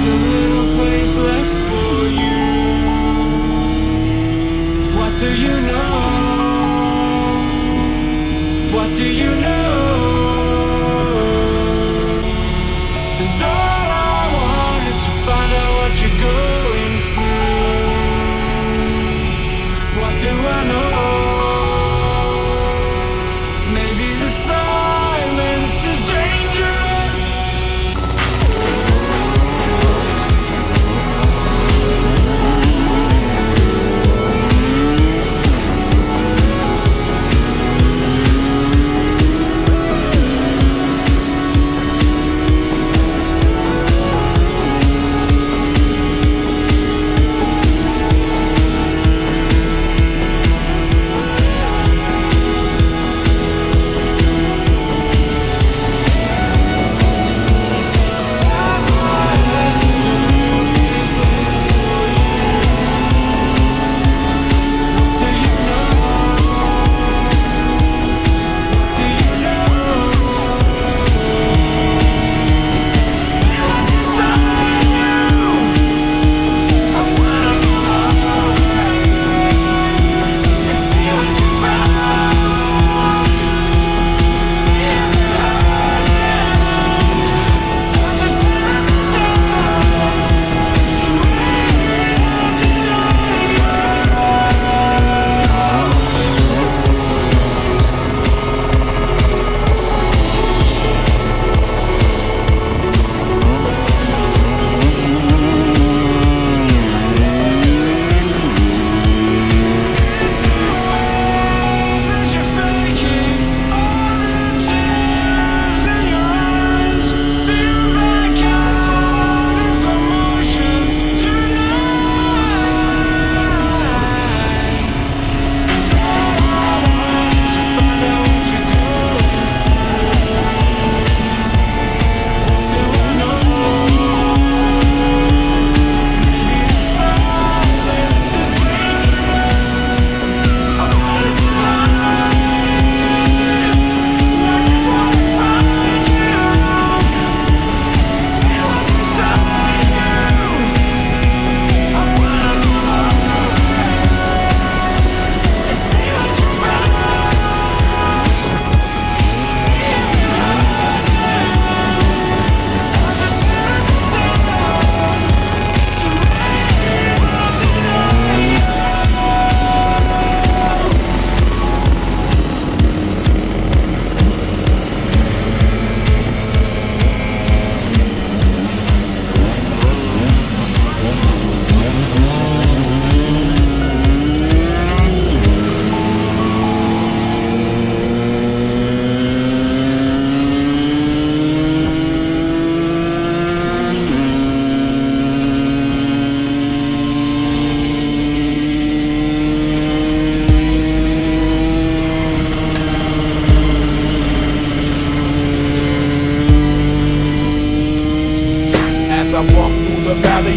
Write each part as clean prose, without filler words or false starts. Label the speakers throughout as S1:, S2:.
S1: there's a little place left for you. What do you know? What do you know? And all I want is to find out what you're going through. What do I know? Maybe the silence is dangerous.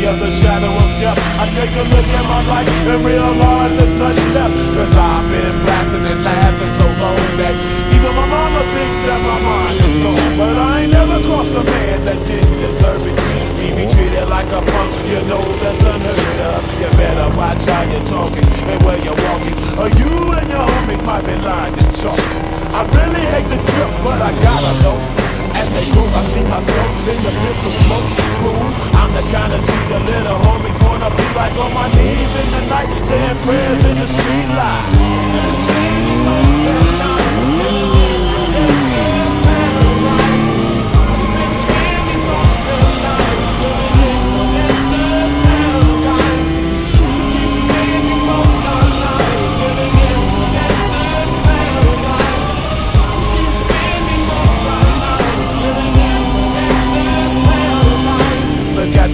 S2: Of the shadow of death, I take a look at my life and realize there's nothing left. Cause I've been blasting and laughing so long that even my mama thinks that my mind is gone. But I ain't never crossed a man that didn't deserve it. He be treated like a punk, you know that's unheard of. You better watch how you're talking and where you're walking, or you and your homies might be lying to chalk. I really hate the trip, but I gotta know. As they move, I see myself in the pistol smoke. Cool, I'm the kind of G the little homies wanna be like, on my knees in the night, saying prayers in the street light.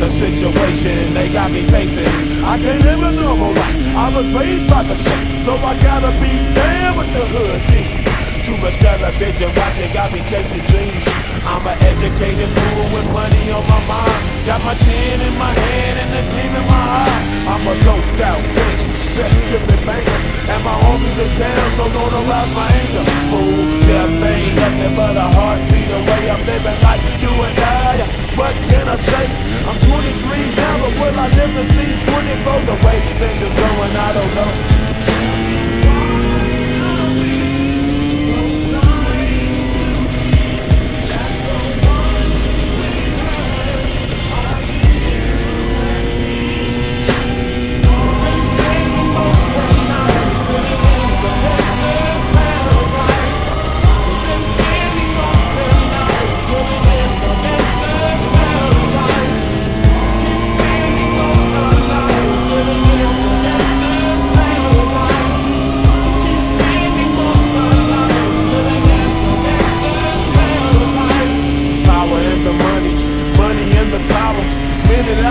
S2: The situation they got me facing, I can't live a normal life. I was raised by the state, so I gotta be down with the hood team. Too much television watching got me chasing dreams. I'm an educated fool with money on my mind. Got my tin in my hand and the gleam in my eye. I'm a loped out gangster, set tripping banker, and my homies is down, so don't arouse my anger. Fool, death ain't nothing but a heartbeat away. I'm living life, do or die. What can I say? I'm 23 now, but will I live to see 24? The way things is going, I don't know.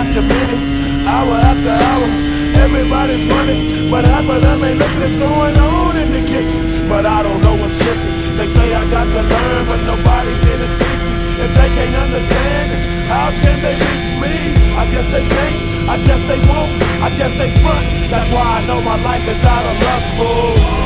S2: After minute, hour after hour, everybody's running, but half of them ain't looking what's going on in the kitchen. But I don't know what's cooking. They say I got to learn, but nobody's here to teach me. If they can't understand it, how can they reach me? I guess they can't, I guess they won't, I guess they front. That's why I know my life is out of luck, fool.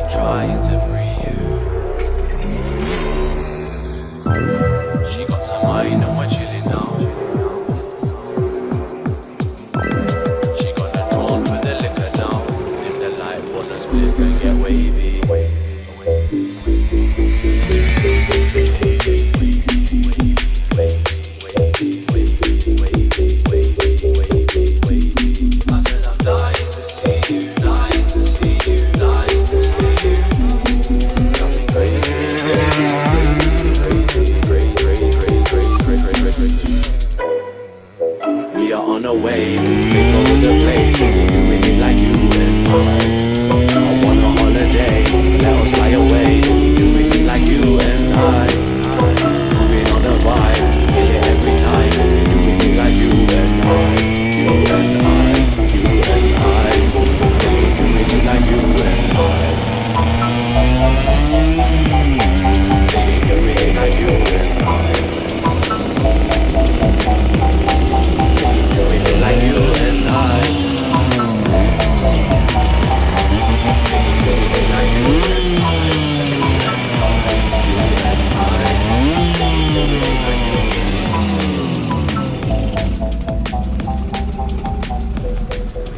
S1: Trying to free you. She got some wine and we're chilling now. She got the drawn for the liquor now. Dim the light, wanna split and get wavy. I said I'm dying to see you, dying to see you, dying to see you. Got me crazy, we are on a wave, take over the place. You really like you and I want a holiday, let us fly away. You really like you and I moving on the vibe, feel it every time. You really like you and you and you and you really like you and you really like you and really like you and really like you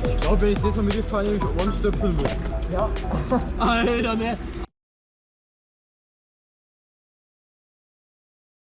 S3: Ich glaube, wenn ich das noch mit dir fahre, ich Ohrenstöpsel mit.
S4: Ja.
S3: Alter, ne?